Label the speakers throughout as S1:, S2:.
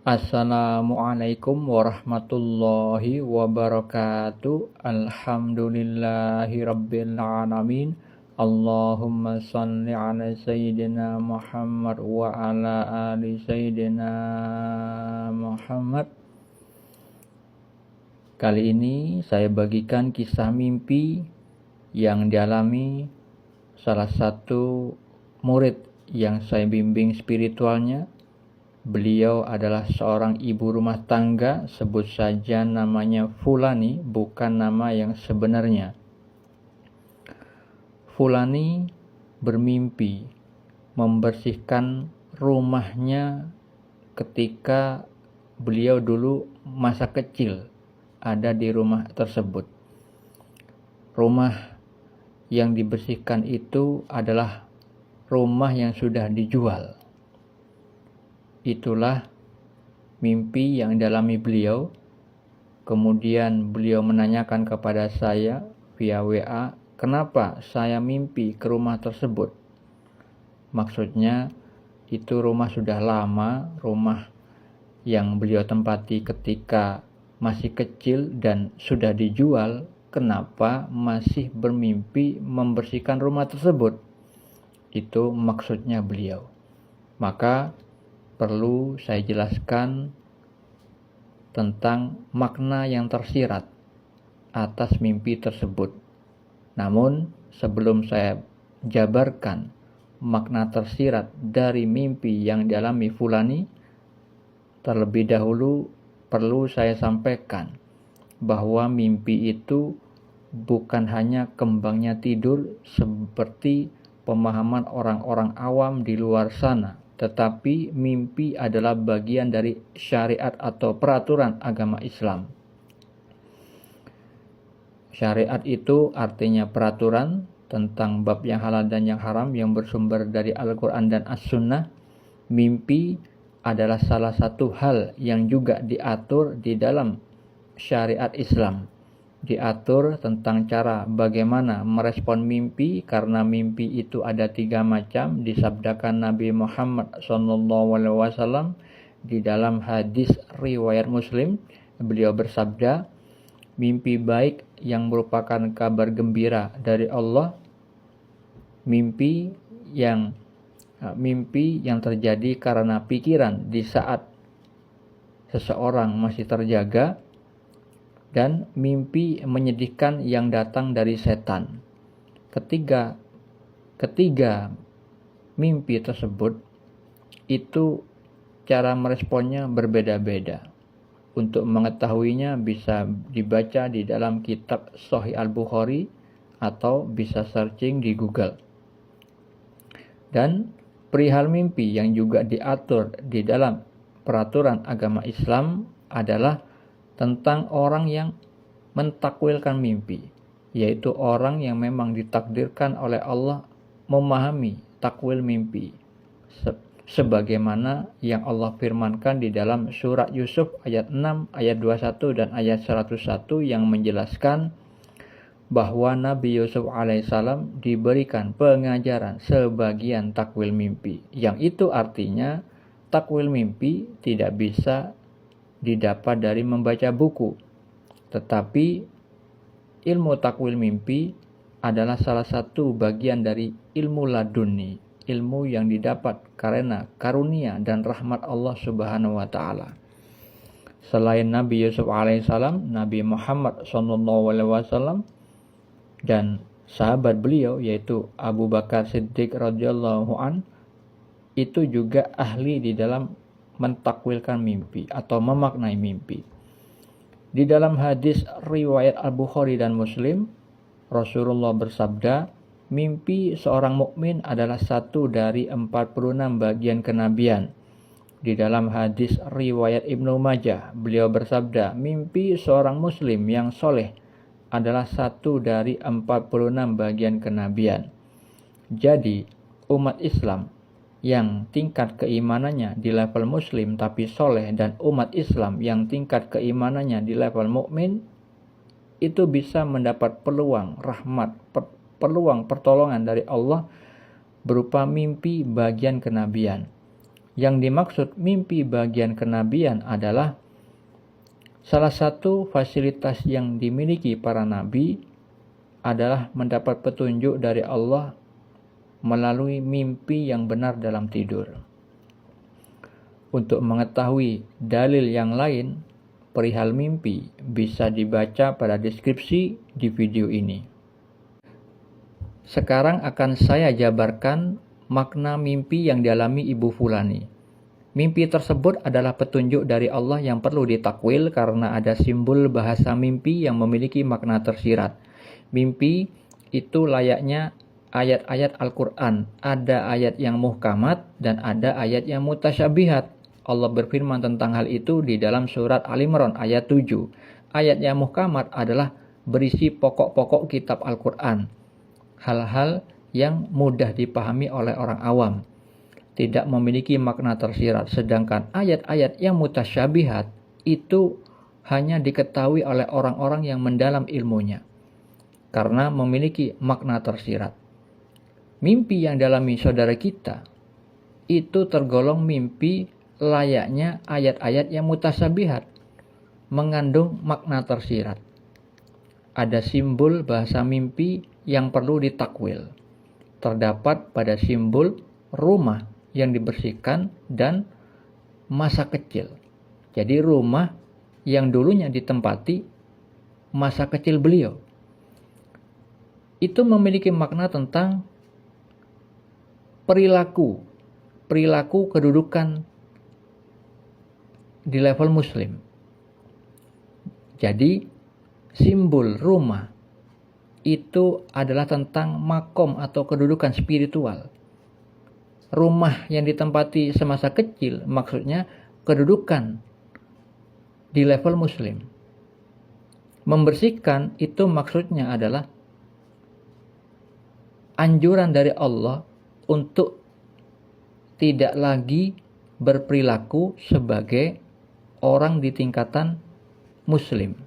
S1: Assalamualaikum warahmatullahi wabarakatuh. Alhamdulillahi rabbil alamin. Allahumma salli ala sayyidina Muhammad wa ala ali sayyidina Muhammad. Kali ini saya bagikan kisah mimpi yang dialami salah satu murid yang saya bimbing spiritualnya. Beliau adalah seorang ibu rumah tangga, sebut saja namanya Fulani, bukan nama yang sebenarnya. Fulani bermimpi membersihkan rumahnya ketika beliau dulu masa kecil ada di rumah tersebut. Rumah yang dibersihkan itu adalah rumah yang sudah dijual. Itulah mimpi yang dialami beliau. Kemudian beliau menanyakan kepada saya via WA, kenapa saya mimpi ke rumah tersebut. Maksudnya itu rumah sudah lama, rumah yang beliau tempati ketika masih kecil dan sudah dijual. Kenapa masih bermimpi membersihkan rumah tersebut? Itu maksudnya beliau. Maka perlu saya jelaskan tentang makna yang tersirat atas mimpi tersebut. Namun sebelum saya jabarkan makna tersirat dari mimpi yang dialami Fulani, terlebih dahulu perlu saya sampaikan bahwa mimpi itu bukan hanya kembangnya tidur seperti pemahaman orang-orang awam di luar sana, tetapi mimpi adalah bagian dari syariat atau peraturan agama Islam. Syariat itu artinya peraturan tentang bab yang halal dan yang haram yang bersumber dari Al-Quran dan As-Sunnah. Mimpi adalah salah satu hal yang juga diatur di dalam syariat Islam. Diatur tentang cara bagaimana merespon mimpi, karena mimpi itu ada 3 macam. Disabdakan Nabi Muhammad SAW di dalam hadis riwayat Muslim. Beliau bersabda, mimpi baik yang merupakan kabar gembira dari Allah, mimpi yang terjadi karena pikiran di saat seseorang masih terjaga, dan mimpi menyedihkan yang datang dari setan. Ketiga mimpi tersebut itu cara meresponnya berbeda-beda. Untuk mengetahuinya bisa dibaca di dalam kitab Sahih Al-Bukhari atau bisa searching di Google. Dan perihal mimpi yang juga diatur di dalam peraturan agama Islam adalah tentang orang yang mentakwilkan mimpi, yaitu orang yang memang ditakdirkan oleh Allah memahami takwil mimpi, sebagaimana yang Allah firmankan di dalam surat Yusuf ayat 6, ayat 21 dan ayat 101 yang menjelaskan bahwa Nabi Yusuf alaihissalam diberikan pengajaran sebagian takwil mimpi, yang itu artinya takwil mimpi tidak bisa didapat dari membaca buku, tetapi ilmu takwil mimpi adalah salah satu bagian dari ilmu laduni, ilmu yang didapat karena karunia dan rahmat Allah Subhanahu wa taala. Selain Nabi Yusuf alaihissalam, Nabi Muhammad SAW dan sahabat beliau yaitu Abu Bakar Siddiq radhiyallahu an itu juga ahli di dalam mentakwilkan mimpi atau memaknai mimpi. Di dalam hadis riwayat Al-Bukhari dan Muslim, Rasulullah bersabda, mimpi seorang mukmin adalah satu dari 46 bagian kenabian. Di dalam hadis riwayat Ibnu Majah, beliau bersabda, mimpi seorang muslim yang soleh adalah satu dari 46 bagian kenabian. Jadi, umat Islam yang tingkat keimanannya di level muslim tapi soleh, dan umat Islam yang tingkat keimanannya di level mukmin itu bisa mendapat peluang rahmat, peluang pertolongan dari Allah berupa mimpi bagian kenabian. Yang dimaksud mimpi bagian kenabian adalah salah satu fasilitas yang dimiliki para nabi adalah mendapat petunjuk dari Allah melalui mimpi yang benar dalam tidur. Untuk mengetahui dalil yang lain perihal mimpi bisa dibaca pada deskripsi di video ini. Sekarang akan saya jabarkan makna mimpi yang dialami Ibu Fulani. Mimpi tersebut adalah petunjuk dari Allah yang perlu ditakwil karena ada simbol bahasa mimpi yang memiliki makna tersirat. Mimpi itu layaknya ayat-ayat Al-Quran. Ada ayat yang muhkamat dan ada ayat yang mutasyabihat. Allah berfirman tentang hal itu di dalam surat Al-Imran ayat 7. Ayat yang muhkamat adalah berisi pokok-pokok kitab Al-Quran. Hal-hal yang mudah dipahami oleh orang awam, tidak memiliki makna tersirat. Sedangkan ayat-ayat yang mutasyabihat itu hanya diketahui oleh orang-orang yang mendalam ilmunya, karena memiliki makna tersirat. Mimpi yang dialami saudara kita itu tergolong mimpi layaknya ayat-ayat yang mutasyabihat, mengandung makna tersirat. Ada simbol bahasa mimpi yang perlu ditakwil. Terdapat pada simbol rumah yang dibersihkan dan masa kecil. Jadi rumah yang dulunya ditempati masa kecil beliau. Itu memiliki makna tentang perilaku kedudukan di level muslim. Jadi simbol rumah itu adalah tentang makom atau kedudukan spiritual. Rumah yang ditempati semasa kecil maksudnya kedudukan di level muslim. Membersihkan itu maksudnya adalah anjuran dari Allah untuk tidak lagi berperilaku sebagai orang di tingkatan muslim.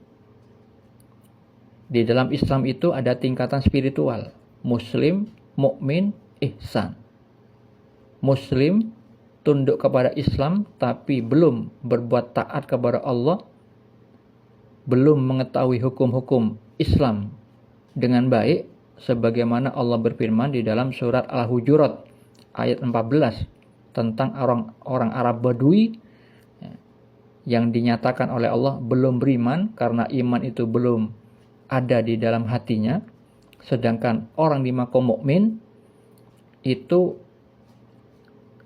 S1: Di dalam Islam itu ada tingkatan spiritual, muslim, mukmin, ihsan. Muslim tunduk kepada Islam tapi belum berbuat taat kepada Allah, belum mengetahui hukum-hukum Islam dengan baik, sebagaimana Allah berfirman di dalam surat Al-Hujurat ayat 14 tentang orang Arab Badui yang dinyatakan oleh Allah belum beriman karena iman itu belum ada di dalam hatinya. Sedangkan orang di makom mukmin itu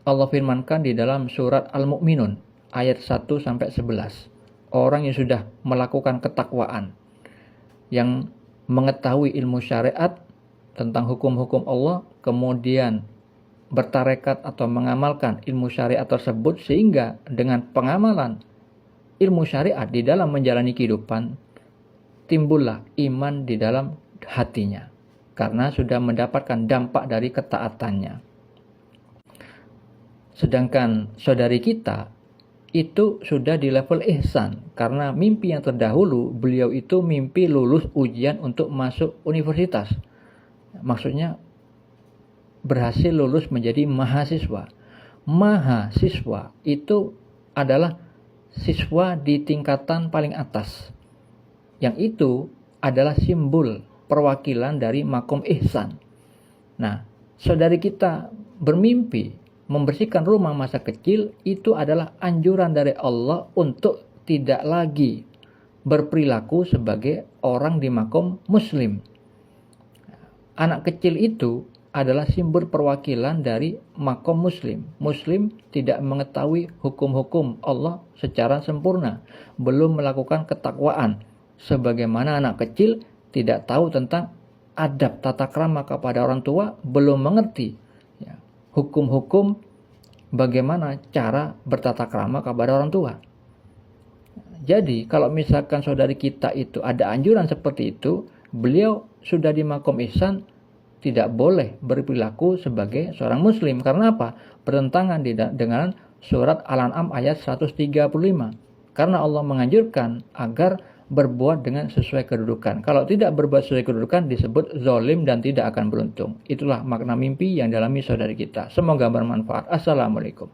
S1: Allah firmankan di dalam surat Al-Mu'minun ayat 1-11. Orang yang sudah melakukan ketakwaan, yang mengetahui ilmu syariat tentang hukum-hukum Allah, kemudian bertarekat atau mengamalkan ilmu syariat tersebut, sehingga dengan pengamalan ilmu syariat di dalam menjalani kehidupan timbullah iman di dalam hatinya karena sudah mendapatkan dampak dari ketaatannya. Sedangkan saudari kita itu sudah di level ihsan karena mimpi yang terdahulu beliau itu mimpi lulus ujian untuk masuk universitas. Maksudnya berhasil lulus menjadi mahasiswa. Mahasiswa itu adalah siswa di tingkatan paling atas. Yang itu adalah simbol perwakilan dari makom ihsan. Nah, saudari kita bermimpi membersihkan rumah masa kecil itu adalah anjuran dari Allah untuk tidak lagi berperilaku sebagai orang di makom muslim. Anak kecil itu adalah simbol perwakilan dari makom muslim. Muslim tidak mengetahui hukum-hukum Allah secara sempurna, belum melakukan ketakwaan. Sebagaimana anak kecil tidak tahu tentang adab tata krama kepada orang tua, belum mengerti hukum-hukum bagaimana cara bertata krama kepada orang tua. Jadi kalau misalkan saudari kita itu ada anjuran seperti itu, beliau sudah di makom ihsan, tidak boleh berperilaku sebagai seorang muslim. Karena apa? Bertentangan dengan surat Al-An'am ayat 135. Karena Allah menganjurkan agar berbuat dengan sesuai kedudukan. Kalau tidak berbuat sesuai kedudukan disebut zalim dan tidak akan beruntung. Itulah makna mimpi yang dialami saudari kita. Semoga bermanfaat. Assalamualaikum.